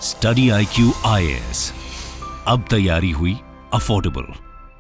Study IQ IAS, अब तैयारी हुई अफोर्डेबल।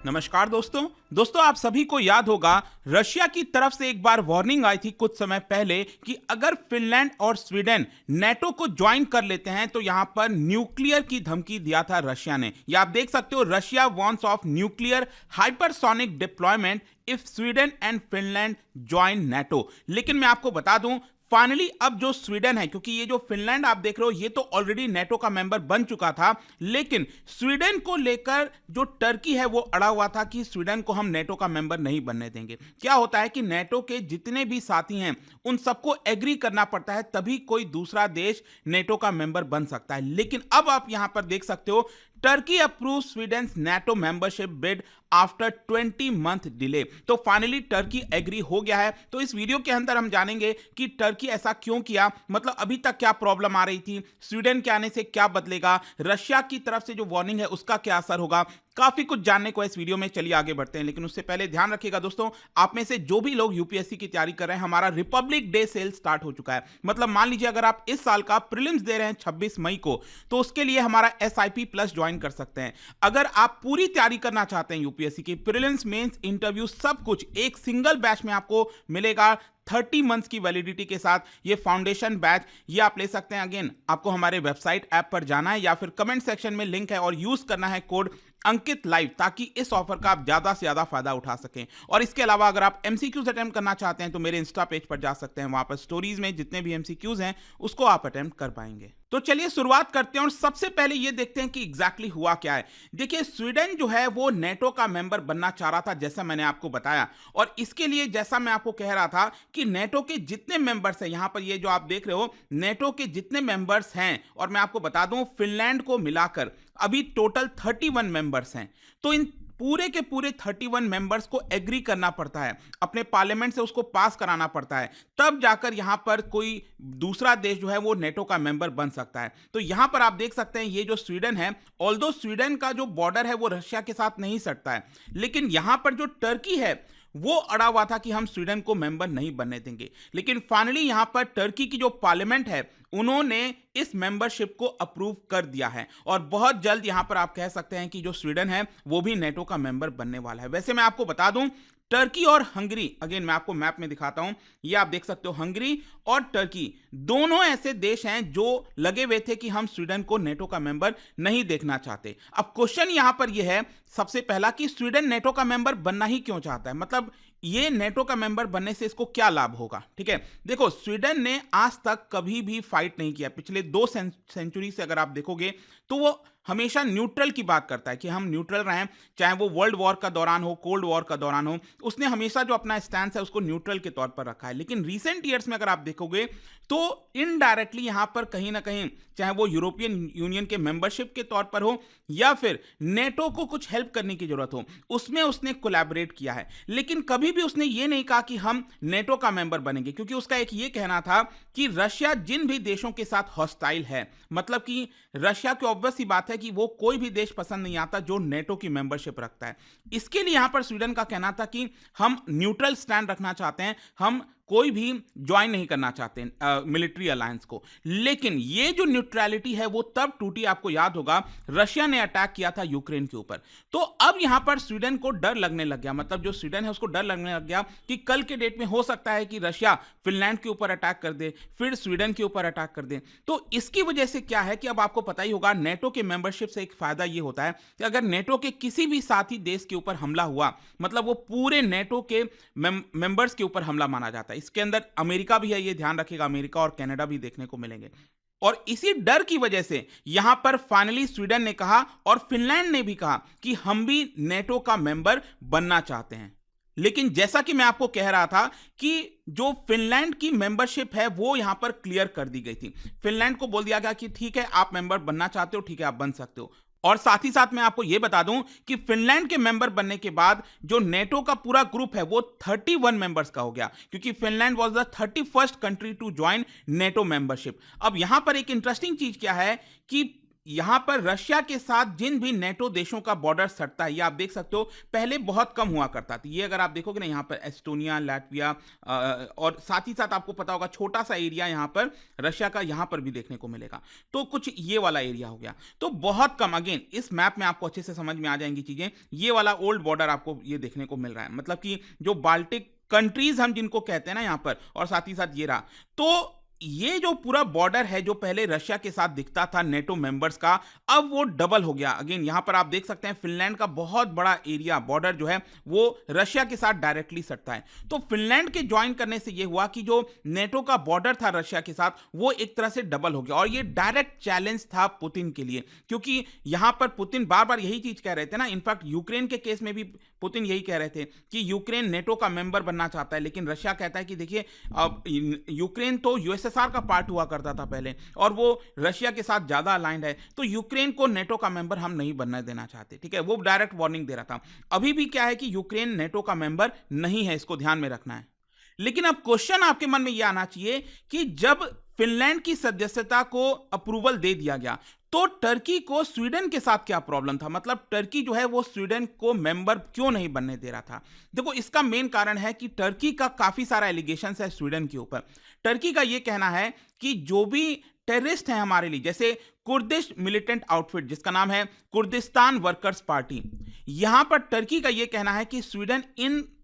नमस्कार दोस्तों आप सभी को याद होगा रशिया की तरफ से एक बार वार्निंग आई थी कुछ समय पहले कि अगर फिनलैंड और स्वीडन नेटो को ज्वाइन कर लेते हैं तो यहां पर न्यूक्लियर की धमकी दिया था रशिया ने। ये आप देख सकते हो, Russia wants of nuclear hypersonic deployment if Sweden and Finland join NATO. लेकिन मैं आपको बता दूं, फाइनली अब जो स्वीडन है, क्योंकि ये जो फिनलैंड आप देख रहे हो ये तो ऑलरेडी नेटो का मेंबर बन चुका था, लेकिन स्वीडन को लेकर जो टर्की है वो अड़ा हुआ था कि स्वीडन को हम नेटो का मेंबर नहीं बनने देंगे। क्या होता है कि नेटो के जितने भी साथी हैं उन सबको एग्री करना पड़ता है, तभी कोई दूसरा देश नेटो का मेंबर बन सकता है। लेकिन अब आप यहां पर देख सकते हो, Turkey approve Sweden NATO membership bid after 20 month delay. तो फाइनली टर्की एग्री हो गया है। तो इस वीडियो के अंदर हम जानेंगे कि टर्की ऐसा क्यों किया, मतलब अभी तक क्या प्रॉब्लम आ रही थी, स्वीडन के आने से क्या बदलेगा, रशिया की तरफ से जो वार्निंग है उसका क्या असर होगा। काफी कुछ जानने को इस वीडियो में, चलिए आगे बढ़ते हैं। लेकिन उससे पहले ध्यान रखिएगा दोस्तों, आप में से जो भी लोग यूपीएससी की तैयारी कर रहे हैं, हमारा रिपब्लिक डे सेल स्टार्ट हो चुका है। मतलब मान लीजिए अगर आप इस साल का प्रीलिम्स दे रहे हैं 26 मई को, तो उसके लिए हमारा SIP प्लस ज्वाइन कर सकते हैं। अगर आप पूरी तैयारी करना चाहते हैं यूपीएससी की, प्रीलिम्स मेंस इंटरव्यू सब कुछ एक सिंगल बैच में आपको मिलेगा 30 मंथ्स की वैलिडिटी के साथ। ये फाउंडेशन बैच ये आप ले सकते हैं। अगेन आपको हमारे वेबसाइट ऐप पर जाना है या फिर कमेंट सेक्शन में लिंक है और यूज करना है कोड अंकित लाइव, ताकि इस ऑफर का आप ज्यादा से ज्यादा फायदा उठा सकें। और इसके अलावा अगर आप MCQs अटेम्प्ट करना चाहते हैं तो मेरे इंस्टा पेज पर जा सकते हैं, वहां पर स्टोरीज में जितने भी MCQs हैं उसको आप अटेम्प्ट कर पाएंगे। तो चलिए शुरुआत करते हैं और सबसे पहले ये देखते हैं कि एग्जैक्टली हुआ क्या है। देखिए, स्वीडन जो है वो नेटो का मेंबर बनना चाह रहा था, जैसा मैंने आपको बताया। और इसके लिए जैसा मैं आपको कह रहा था कि नेटो के जितने मेंबर्स हैं, यहां पर ये जो आप देख रहे हो नेटो के जितने मेंबर्स हैं, और मैं आपको बता दूं फिनलैंड को मिलाकर अभी टोटल 31 मेंबर्स हैं। तो इन पूरे के पूरे 31 मेंबर्स को एग्री करना पड़ता है, अपने पार्लियामेंट से उसको पास कराना पड़ता है, तब जाकर यहां पर कोई दूसरा देश जो है वो नेटो का मेंबर बन सकता है। तो यहां पर आप देख सकते हैं ये जो स्वीडन है, ऑल्दो स्वीडन का जो बॉर्डर है वो रशिया के साथ नहीं सटता है, लेकिन यहां पर जो टर्की है वो अड़ा हुआ था कि हम स्वीडन को मेंबर नहीं बनने देंगे। लेकिन फाइनली यहां पर टर्की की जो पार्लियामेंट है उन्होंने इस मेंबरशिप को अप्रूव कर दिया है, और बहुत जल्द यहां पर आप कह सकते हैं कि जो स्वीडन है वो भी नेटो का मेंबर बनने वाला है। वैसे मैं आपको बता दूं, टर्की और हंगरी, अगेन मैं आपको मैप में दिखाता हूं, ये आप देख सकते हो, हंगरी और टर्की दोनों ऐसे देश हैं जो लगे हुए थे कि हम स्वीडन को नेटो का मेंबर नहीं देखना चाहते। अब क्वेश्चन यहां पर यह है सबसे पहला कि स्वीडन नेटो का मेंबर बनना ही क्यों चाहता है, मतलब ये नेटो का मेंबर बनने से इसको क्या लाभ होगा। ठीक है, देखो स्वीडन ने आज तक कभी भी फाइट नहीं किया, पिछले 2 सेंचुरी से अगर आप देखोगे तो वो हमेशा न्यूट्रल की बात करता है कि हम न्यूट्रल रहें, चाहे वो वर्ल्ड वॉर का दौरान हो, कोल्ड वॉर का दौरान हो, उसने हमेशा जो अपना स्टैंड है उसको न्यूट्रल के तौर पर रखा है। लेकिन रीसेंट ईयर्स में अगर आप देखोगे तो इनडायरेक्टली यहां पर कहीं ना कहीं, चाहे वो यूरोपियन यूनियन के मेंबरशिप के तौर पर हो या फिर नेटो को कुछ हेल्प करने की जरूरत हो, उसमें उसने कोलैबोरेट किया है। लेकिन कभी भी उसने ये नहीं कहा कि हम नेटो का मेंबर बनेंगे, क्योंकि उसका एक ये कहना था कि रशिया जिन भी देशों के साथ हॉस्टाइल है, मतलब कि रशिया की ऑब्वियस सी बात है कि वो कोई भी देश पसंद नहीं आता जो नेटो की मेंबरशिप रखता है। इसके लिए यहां पर स्वीडन का कहना था कि हम न्यूट्रल स्टैंड रखना चाहते हैं, हम कोई भी ज्वाइन नहीं करना चाहते मिलिट्री अलायंस को। लेकिन ये जो न्यूट्रलिटी है वो तब टूटी, आपको याद होगा रशिया ने अटैक किया था यूक्रेन के ऊपर। तो अब यहां पर स्वीडन को डर लगने लग गया, मतलब जो स्वीडन है उसको डर लगने लग गया कि कल के डेट में हो सकता है कि रशिया फिनलैंड के ऊपर अटैक कर दे, फिर स्वीडन के ऊपर अटैक कर दे। तो इसकी वजह से क्या है कि अब आपको पता ही होगा, नेटो के मेंबरशिप से एक फायदा ये होता है कि अगर नेटो के किसी भी साथी देश के ऊपर हमला हुआ, मतलब वो पूरे नेटो के मेंबर्स के ऊपर हमला माना जाता है। इसके अंदर अमेरिका भी है, ये ध्यान रखिएगा, अमेरिका और कनाडा भी देखने को मिलेंगे। और इसी डर की वजह से यहां पर फाइनली स्वीडन ने कहा और फिनलैंड ने भी कहा कि हम भी नेटो का मेंबर बनना चाहते हैं। लेकिन जैसा कि मैं आपको कह रहा था कि जो फिनलैंड की मेंबरशिप है वो यहां पर क्लियर कर दी गई थी। फिनलैंड को बोल दिया गया कि ठीक है, आप मेंबर बनना चाहते हो, ठीक है, आप बन सकते हो। और साथ ही साथ मैं आपको यह बता दूं कि फिनलैंड के मेंबर बनने के बाद जो नेटो का पूरा ग्रुप है वो 31 मेंबर्स का हो गया, क्योंकि Finland was the 31st country to join NATO membership. अब यहां पर एक इंटरेस्टिंग चीज क्या है कि यहां पर रशिया के साथ जिन भी नेटो देशों का बॉर्डर सटता है, ये आप देख सकते हो पहले बहुत कम हुआ करता था। ये अगर आप देखोगे ना, यहां पर एस्टोनिया, लाटविया और साथ ही साथ आपको पता होगा छोटा सा एरिया यहां पर रशिया का यहां पर भी देखने को मिलेगा। तो कुछ ये वाला एरिया हो गया, तो बहुत कम। अगेन इस मैप में आपको अच्छे से समझ में आ जाएंगी चीजें। ये वाला ओल्ड बॉर्डर आपको ये देखने को मिल रहा है, मतलब कि जो बाल्टिक कंट्रीज हम जिनको कहते हैं ना यहां पर, और साथ ही साथ ये रहा। तो ये जो पूरा बॉर्डर है जो पहले रशिया के साथ दिखता था नेटो मेंबर्स का, अब वो डबल हो गया। अगेन यहां पर आप देख सकते हैं फिनलैंड का बहुत बड़ा एरिया बॉर्डर जो है वो रशिया के साथ डायरेक्टली सटता है। तो फिनलैंड के ज्वाइन करने से ये हुआ कि जो नेटो का बॉर्डर था रशिया के साथ वो एक तरह से डबल हो गया। और ये डायरेक्ट चैलेंज था पुतिन के लिए, क्योंकि यहां पर पुतिन बार बार यही चीज कह रहे थे ना। इनफैक्ट यूक्रेन के केस में भी पुतिन यही कह रहे थे कि यूक्रेन नेटो का मेंबर बनना चाहता है, लेकिन रशिया कहता है कि देखिए अब यूक्रेन तो यूएसएसआर का पार्ट हुआ करता था पहले, और वो रशिया के साथ ज्यादा अलाइंड है, तो यूक्रेन को नेटो का मेंबर हम नहीं बनने देना चाहते। ठीक है, वो डायरेक्ट वार्निंग दे रहा था। अभी भी क्या है कि यूक्रेन नेटो का मेंबर नहीं है, इसको ध्यान में रखना है। लेकिन अब क्वेश्चन आपके मन में यह आना चाहिए कि जब फिनलैंड की सदस्यता को अप्रूवल दे दिया गया, तो टर्की को स्वीडन के साथ क्या प्रॉब्लम था? मतलब टर्की जो है वो स्वीडन को मेंबर क्यों नहीं बनने दे रहा था? देखो, इसका मेन कारण है कि टर्की का काफी सारा एलिगेशन है स्वीडन के ऊपर। टर्की का यह कहना है कि जो भी टेररिस्ट हैं हमारे लिए, जैसे कुर्दिश मिलिटेंट आउटफिट जिसका नाम है कुर्दिस्तान वर्कर्स पार्टी, यहां पर टर्की का यह कहना है कि स्वीडन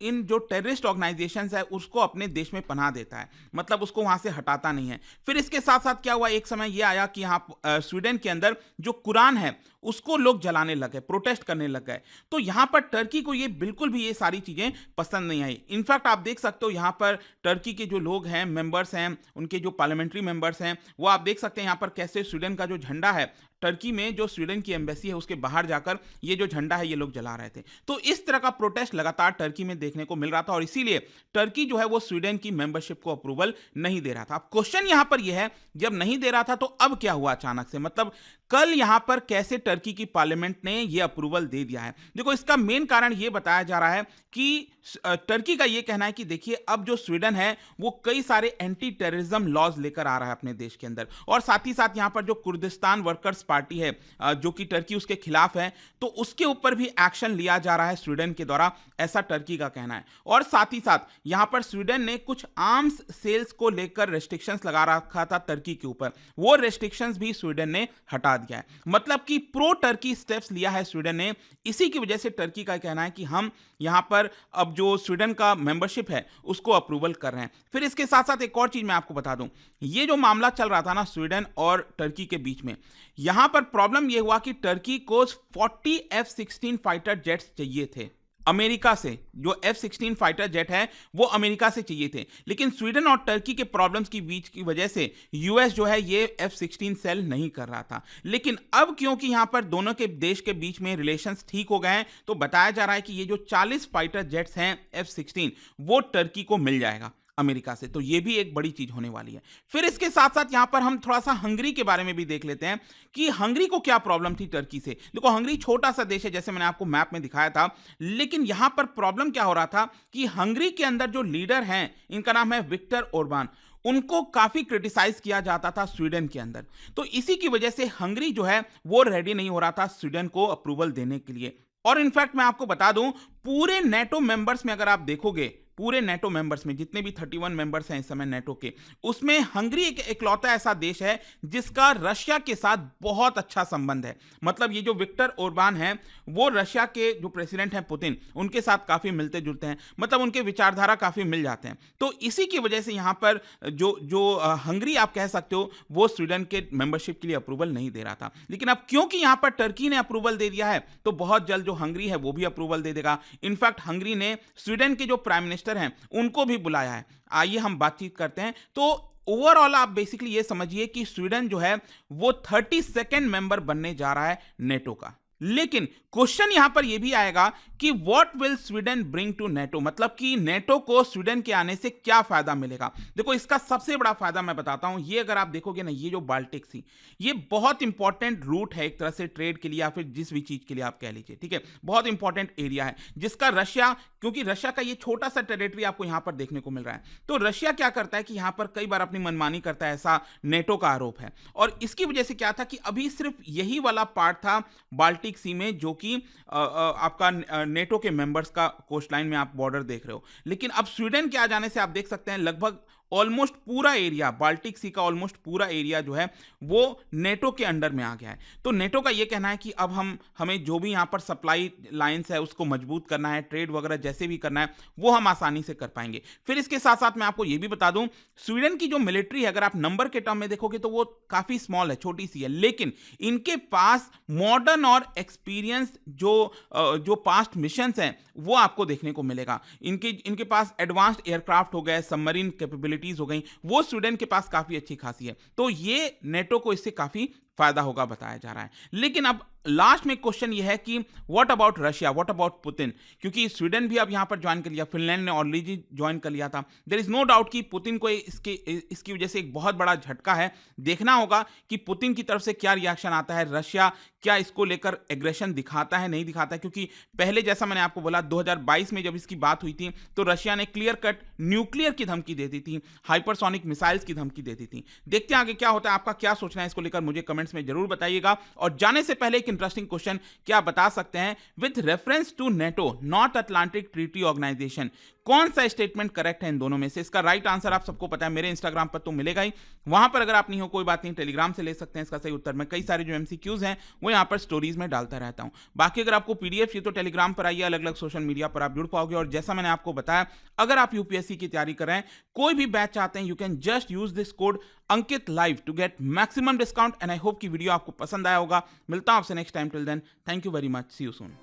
इन जो टेररिस्ट ऑर्गेनाइजेशंस है उसको अपने देश में पनाह देता है, मतलब उसको वहां से हटाता नहीं है। फिर इसके साथ साथ क्या हुआ, एक समय यह आया कि यहाँ स्वीडन के अंदर जो कुरान है उसको लोग जलाने लगे, प्रोटेस्ट करने लग गए। तो यहां पर टर्की को ये बिल्कुल भी ये सारी चीजें पसंद नहीं आई। इनफैक्ट आप देख सकते हो यहां पर टर्की के जो लोग हैं, मेंबर्स हैं, उनके जो पार्लियामेंट्री मेंबर्स हैं, वो आप देख सकते हैं यहां पर कैसे स्वीडन का जो झंडा है, टर्की में जो स्वीडन की एम्बेसी है उसके बाहर जाकर ये जो झंडा है ये लोग जला रहे थे। तो इस तरह का प्रोटेस्ट लगातार टर्की में देखने को मिल रहा था, और इसीलिए टर्की जो है वो स्वीडन की मेंबरशिप को अप्रूवल नहीं दे रहा था। अब क्वेश्चन यहां पर यह है, जब नहीं दे रहा था तो अब क्या हुआ अचानक से? मतलब कल यहां पर कैसे टर्की की पार्लियामेंट ने यह अप्रूवल दे दिया है? देखो, इसका मेन कारण यह बताया जा रहा है कि टर्की का यह कहना है कि देखिए अब जो स्वीडन है वो कई सारे एंटी टेररिज्म लॉज लेकर आ रहा है अपने देश के अंदर, और साथ ही साथ यहां पर जो कुर्दिस्तान वर्कर्स पार्टी है जो कि टर्की उसके खिलाफ है, तो उसके ऊपर भी एक्शन लिया जा रहा है स्वीडन के द्वारा, ऐसा टर्की का कहना है। और साथ ही साथ यहां पर स्वीडन ने कुछ आर्म्स सेल्स को लेकर रेस्ट्रिक्शंस लगा रखा था टर्की के ऊपर, वो रेस्ट्रिक्शंस भी स्वीडन ने हटा दिया है। मतलब कि प्रो टर्की स्टेप्स लिया है स्वीडन ने। इसी की वजह से टर्की का कहना है कि हम यहां पर अब जो स्वीडन का मेंबरशिप है उसको अप्रूवल कर रहे हैं। फिर इसके साथ साथ एक और चीज मैं आपको बता दूं, ये जो मामला चल रहा था ना स्वीडन और टर्की के बीच में, यहां पर प्रॉब्लम यह हुआ कि टर्की को 40 F-16 फाइटर जेट्स चाहिए थे अमेरिका से। जो F-16 फाइटर जेट है वो अमेरिका से चाहिए थे, लेकिन स्वीडन और टर्की के प्रॉब्लम्स की बीच की वजह से यूएस जो है ये F-16 सेल नहीं कर रहा था। लेकिन अब क्योंकि यहां पर दोनों के देश के बीच में रिलेशंस ठीक हो गए हैं, तो बताया जा रहा है कि ये जो 40 फाइटर जेट्स हैं F-16 वो टर्की को मिल जाएगा अमेरिका से। तो ये भी एक बड़ी चीज होने वाली है। फिर इसके साथ साथ यहां पर हम थोड़ा सा हंगरी के बारे में भी देख लेते हैं कि हंगरी को क्या प्रॉब्लम थी टर्की से। देखो, हंगरी छोटा सा देश है जैसे मैंने आपको मैप में दिखाया था, लेकिन यहां पर प्रॉब्लम क्या हो रहा था कि हंगरी के अंदर जो लीडर हैं, इनका नाम है विक्टर ओरबान, उनको काफी क्रिटिसाइज किया जाता था स्वीडन के अंदर। तो इसी की वजह से हंगरी जो है वो रेडी नहीं हो रहा था स्वीडन को अप्रूवल देने के लिए। और इनफैक्ट मैं आपको बता दूं, पूरे नेटो मेंबर्स में अगर आप देखोगे, पूरे नेटो मेंबर्स में जितने भी 31 मेंबर्स हैं इस समय नेटो के, उसमें हंगरी एक इकलौता ऐसा देश है जिसका रशिया के साथ बहुत अच्छा संबंध है। मतलब ये जो विक्टर ओरबान हैं वो रशिया के जो प्रेसिडेंट हैं पुतिन, उनके साथ काफी मिलते जुलते हैं, मतलब उनके विचारधारा काफी मिल जाते हैं। तो इसी की वजह से यहां पर जो हंगरी आप कह सकते हो वो स्वीडन के मेंबरशिप के लिए अप्रूवल नहीं दे रहा था। लेकिन अब क्योंकि यहां पर टर्की ने अप्रूवल दे दिया है, तो बहुत जल्द जो हंगरी है वो भी अप्रूवल दे देगा। इनफैक्ट हंगरी ने स्वीडन के जो प्राइम मिनिस्टर हैं उनको भी बुलाया है। आइए हम बातचीत करते हैं। तो ओवरऑल आप बेसिकली ये समझिए कि स्वीडन जो है वो 32nd मेंबर बनने जा रहा है नेटो का। लेकिन क्वेश्चन यहां पर यह भी आएगा कि what will Sweden bring to NATO, मतलब कि नेटो को स्वीडन के आने से क्या फायदा मिलेगा। देखो, इसका सबसे बड़ा फायदा मैं बताता हूं। ये अगर आप देखोगे ना, ये जो बाल्टिक सी, ये बहुत इंपॉर्टेंट रूट है एक तरह से ट्रेड के लिए या फिर जिस भी चीज के लिए आप कह लीजिए, ठीक है, बहुत इंपॉर्टेंट एरिया है जिसका रशिया क्योंकि रशिया का ये छोटा सा टेरिटरी आपको यहां पर देखने को मिल रहा है। तो रशिया क्या करता है कि यहां पर कई बार अपनी मनमानी करता है, ऐसा नेटो का आरोप है। और इसकी वजह से क्या था कि अभी सिर्फ यही वाला पार्ट था बाल्टिक सी में जो कि आपका नेटो के मेंबर्स का कोस्ट लाइन में आप बॉर्डर देख रहे हो। लेकिन अब स्वीडन के आ जाने से आप देख सकते हैं लगभग ऑलमोस्ट पूरा एरिया, बाल्टिक सी का ऑलमोस्ट पूरा एरिया जो है वो नेटो के अंडर में आ गया है। तो नेटो का ये कहना है कि अब हमें जो भी यहाँ पर सप्लाई लाइंस है उसको मजबूत करना है, ट्रेड वगैरह जैसे भी करना है वो हम आसानी से कर पाएंगे। फिर इसके साथ साथ मैं आपको ये भी बता दूं, स्वीडन की जो मिलिट्री है अगर आप नंबर के टर्म में देखोगे तो वो काफी स्मॉल है, छोटी सी है, लेकिन इनके पास मॉडर्न और एक्सपीरियंस जो पास्ट मिशंस हैं वो आपको देखने को मिलेगा। इनके पास एडवांस्ड एयरक्राफ्ट हो गए, सबमरीन कैपेबिलिटीज हो गई, वो स्वीडन के पास काफी अच्छी खासी है। तो ये नेटो को इससे काफी फायदा होगा बताया जा रहा है। लेकिन अब लास्ट में क्वेश्चन ये है कि what about Russia, what about Putin, क्योंकि स्वीडन भी अब यहां पर ज्वाइन कर लिया, फिनलैंड ने ऑलरेडी ज्वाइन कर लिया था। देयर इज नो डाउट कि पुतिन को इसकी वजह से एक बहुत बड़ा झटका है। देखना होगा कि पुतिन की तरफ से क्या रिएक्शन आता है, रशिया क्या इसको लेकर एग्रेशन दिखाता है नहीं दिखाता है, क्योंकि पहले जैसा मैंने आपको बोला 2022 में जब इसकी बात हुई थी तो रशिया ने क्लियर कट न्यूक्लियर की धमकी दे दी थी, हाइपरसोनिक मिसाइल्स की धमकी दे दी थी। देखते हैं आगे क्या होता है, आपका क्या सोचना है इसको लेकर मुझे कमेंट्स में जरूर बताइएगा। और जाने से पहले एक इंटरेस्टिंग क्वेश्चन, क्या बता सकते हैं with reference to NATO North Atlantic Treaty Organization, कौन सा स्टेटमेंट करेक्ट है इन दोनों में से? इसका राइट आंसर आप सबको पता है, मेरे इंस्टाग्राम पर तो मिलेगा ही, वहां पर अगर आप नहीं हो कोई बात नहीं, टेलीग्राम से ले सकते हैं इसका सही उत्तर। मैं कई सारे जो एमसीक्यूज हैं वो यहां पर स्टोरीज में डालता रहता हूं। बाकी अगर आपको पीडीएफ चाहिए तो टेलीग्राम पर आइए, अलग अलग सोशल मीडिया पर आप जुड़ पाओगे। और जैसा मैंने आपको बताया, अगर आप यूपीएससी की तैयारी कर रहे हैं, कोई भी बैच चाहते हैं, you can just use this code Ankit live to get maximum discount. And I hope कि वीडियो आपको पसंद आया होगा। मिलता हूं आपसे next time, till then thank you very much, see you soon.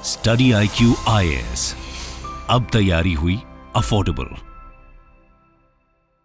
Study IQ IAS, अब तैयारी हुई अफोर्डेबल।